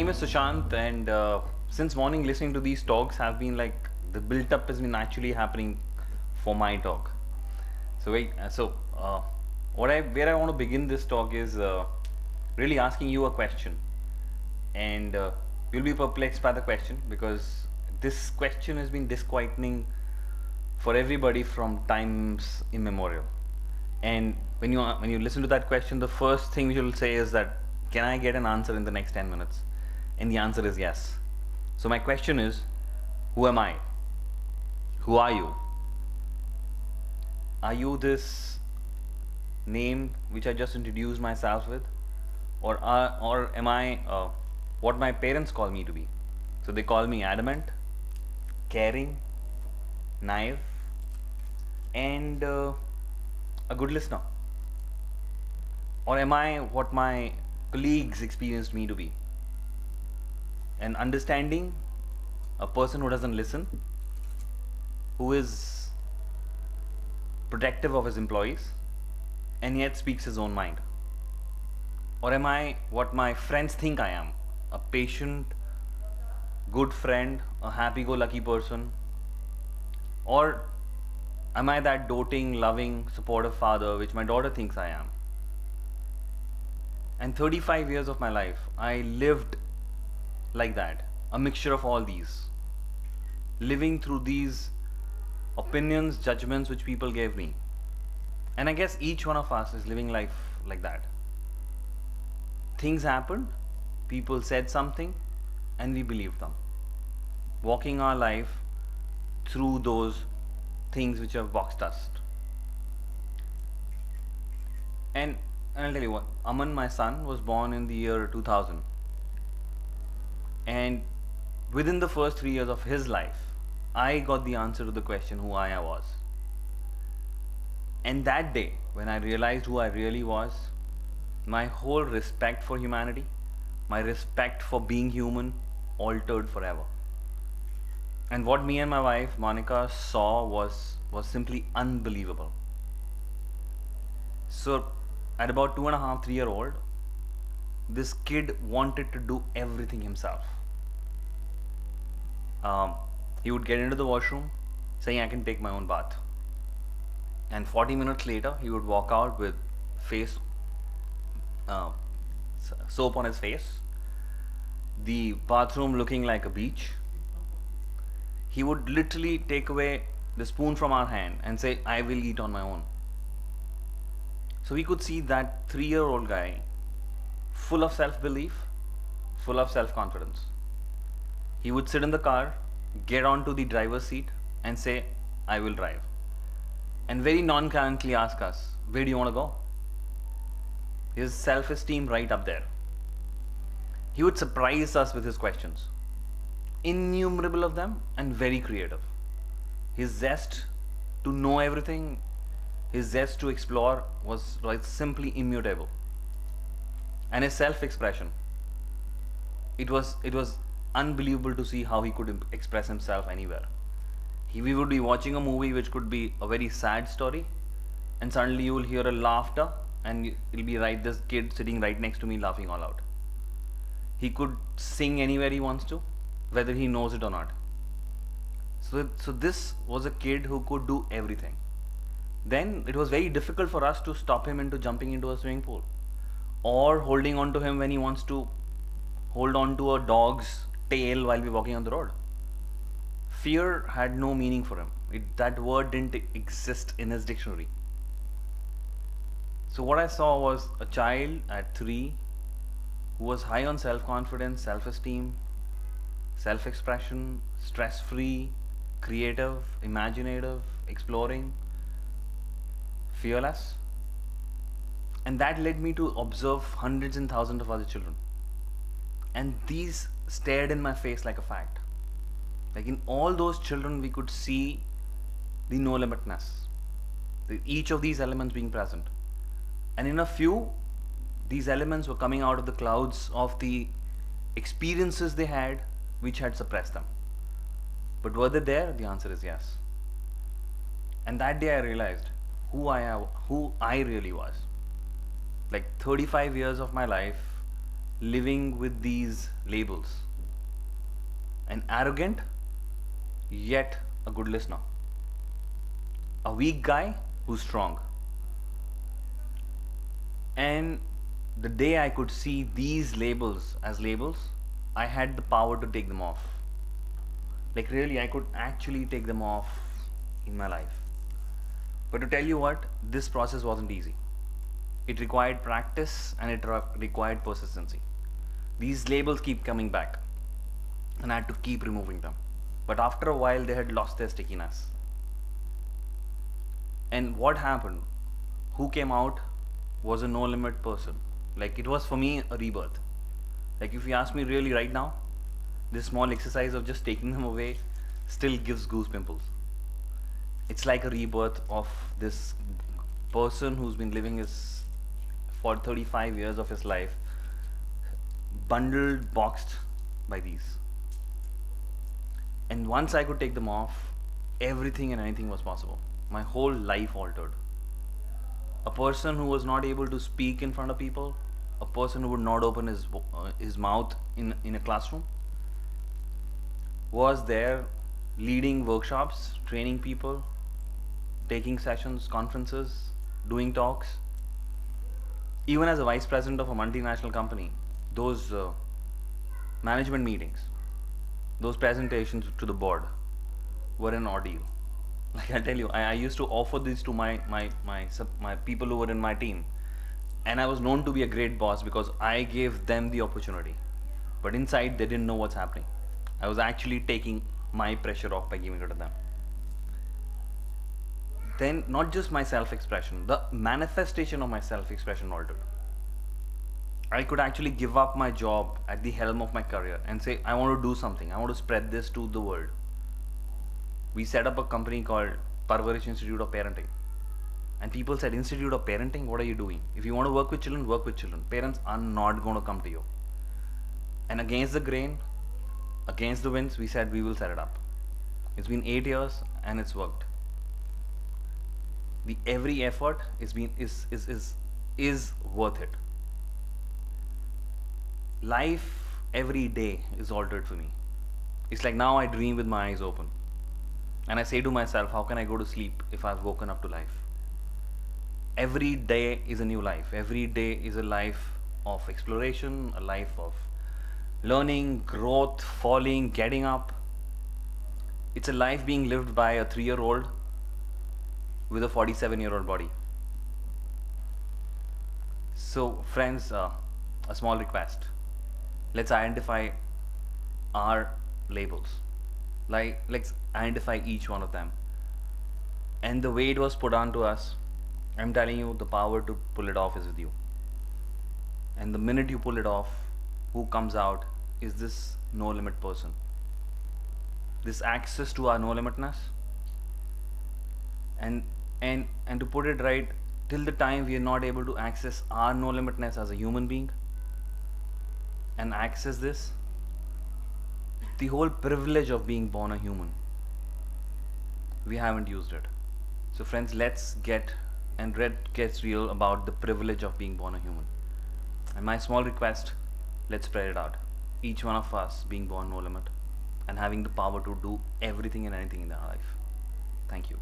name is Sushant, and since morning listening to these talks have been like the built up has been actually happening for my talk. So wait, where I want to begin this talk is really asking you a question, and you'll be perplexed by the question because this question has been disquieting for everybody from times immemorial. And when you listen to that question, the first thing you'll say is that, can I get an answer in the next 10 minutes? And the answer is yes. So my question is, who am I? Who are you? Are you this name which I just introduced myself with, or am I what my parents call me to be? So they call me adamant, caring, naive, and a good listener. Or am I what my colleagues experienced me to be? An understanding, a person who doesn't listen, who is protective of his employees, and yet speaks his own mind? Or am I what my friends think I am? A patient, good friend, a happy-go-lucky person? Or am I that doting, loving, supportive father which my daughter thinks I am? And 35 years of my life, I lived like that, a mixture of all these, living through these opinions, judgments which people gave me. And I guess each one of us is living life like that. Things happened, people said something, and we believed them, walking our life through those things which have boxed us. And I'll tell you what, Aman, my son, was born in the year 2000. And within the first 3 years of his life, I got the answer to the question who I was. And that day, when I realized who I really was, my whole respect for humanity, my respect for being human, altered forever. And what me and my wife, Monica, saw was simply unbelievable. So, at about 2.5, 3 year old, this kid wanted to do everything himself. He would get into the washroom saying, I can take my own bath. And 40 minutes later, he would walk out with soap on his face, the bathroom looking like a beach. He would literally take away the spoon from our hand and say, I will eat on my own. So we could see that 3-year-old guy full of self-belief, full of self-confidence. He would sit in the car, get onto the driver's seat and say, I will drive. And very nonchalantly ask us, where do you want to go? His self-esteem right up there. He would surprise us with his questions, innumerable of them, and very creative. His zest to know everything, his zest to explore was like simply immutable. And his self-expression, it was unbelievable to see how he could express himself anywhere. We would be watching a movie which could be a very sad story, and suddenly you will hear a laughter, and it'll be right, this kid sitting right next to me laughing all out. He could sing anywhere he wants to, whether he knows it or not. So this was a kid who could do everything. Then it was very difficult for us to stop him into jumping into a swimming pool, or holding on to him when he wants to hold on to a dog's tail while we're walking on the road. Fear had no meaning for him. That word didn't exist in his dictionary. So what I saw was a child at 3 who was high on self-confidence, self-esteem, self-expression, stress-free, creative, imaginative, exploring, fearless. And that led me to observe hundreds and thousands of other children. And these stared in my face like a fact. Like in all those children, we could see the no limitness, each of these elements being present. And in a few, these elements were coming out of the clouds of the experiences they had which had suppressed them. But were they there? The answer is yes. And that day I realized who I really was. Like 35 years of my life living with these labels. An arrogant, yet a good listener. A weak guy who's strong. And the day I could see these labels as labels, I had the power to take them off. Like really, I could actually take them off in my life. But to tell you what, this process wasn't easy. It required practice and it required persistency. These labels keep coming back and I had to keep removing them. But after a while, they had lost their stickiness. And what happened? Who came out was a no limit person. Like it was for me a rebirth. Like if you ask me really right now, this small exercise of just taking them away still gives goose pimples. It's like a rebirth of this person who's been living his for 35 years of his life, bundled, boxed by these. And once I could take them off, everything and anything was possible. My whole life altered. A person who was not able to speak in front of people, a person who would not open his mouth in a classroom, was there leading workshops, training people, taking sessions, conferences, doing talks. Even as a vice president of a multinational company, those management meetings, those presentations to the board were an ordeal. Like I tell you, I used to offer this to my people who were in my team, and I was known to be a great boss because I gave them the opportunity. But inside, they didn't know what's happening. I was actually taking my pressure off by giving it to them. Then, not just my self-expression, the manifestation of my self-expression altered. I could actually give up my job at the helm of my career and say, I want to do something. I want to spread this to the world. We set up a company called Parvarish Institute of Parenting. And people said, Institute of Parenting, what are you doing? If you want to work with children, work with children. Parents are not going to come to you. And against the grain, against the winds, we said we will set it up. It's been 8 years and it's worked. The every effort is worth it. Life every day is altered for me. It's like now I dream with my eyes open. And I say to myself, how can I go to sleep if I've woken up to life? Every day is a new life. Every day is a life of exploration, a life of learning, growth, falling, getting up. It's a life being lived by a 3-year-old with a 47-year-old body. So friends, a small request. Let's identify our labels. Let's identify each one of them. And the way it was put on to us, I'm telling you, the power to pull it off is with you. And the minute you pull it off, who comes out is this no limit person. This access to our no limitness. And to put it right, till the time we are not able to access our no limitness as a human being and access this, the whole privilege of being born a human, we haven't used it. So friends, let's get real about the privilege of being born a human. And my small request, let's spread it out. Each one of us being born no limit and having the power to do everything and anything in our life. Thank you.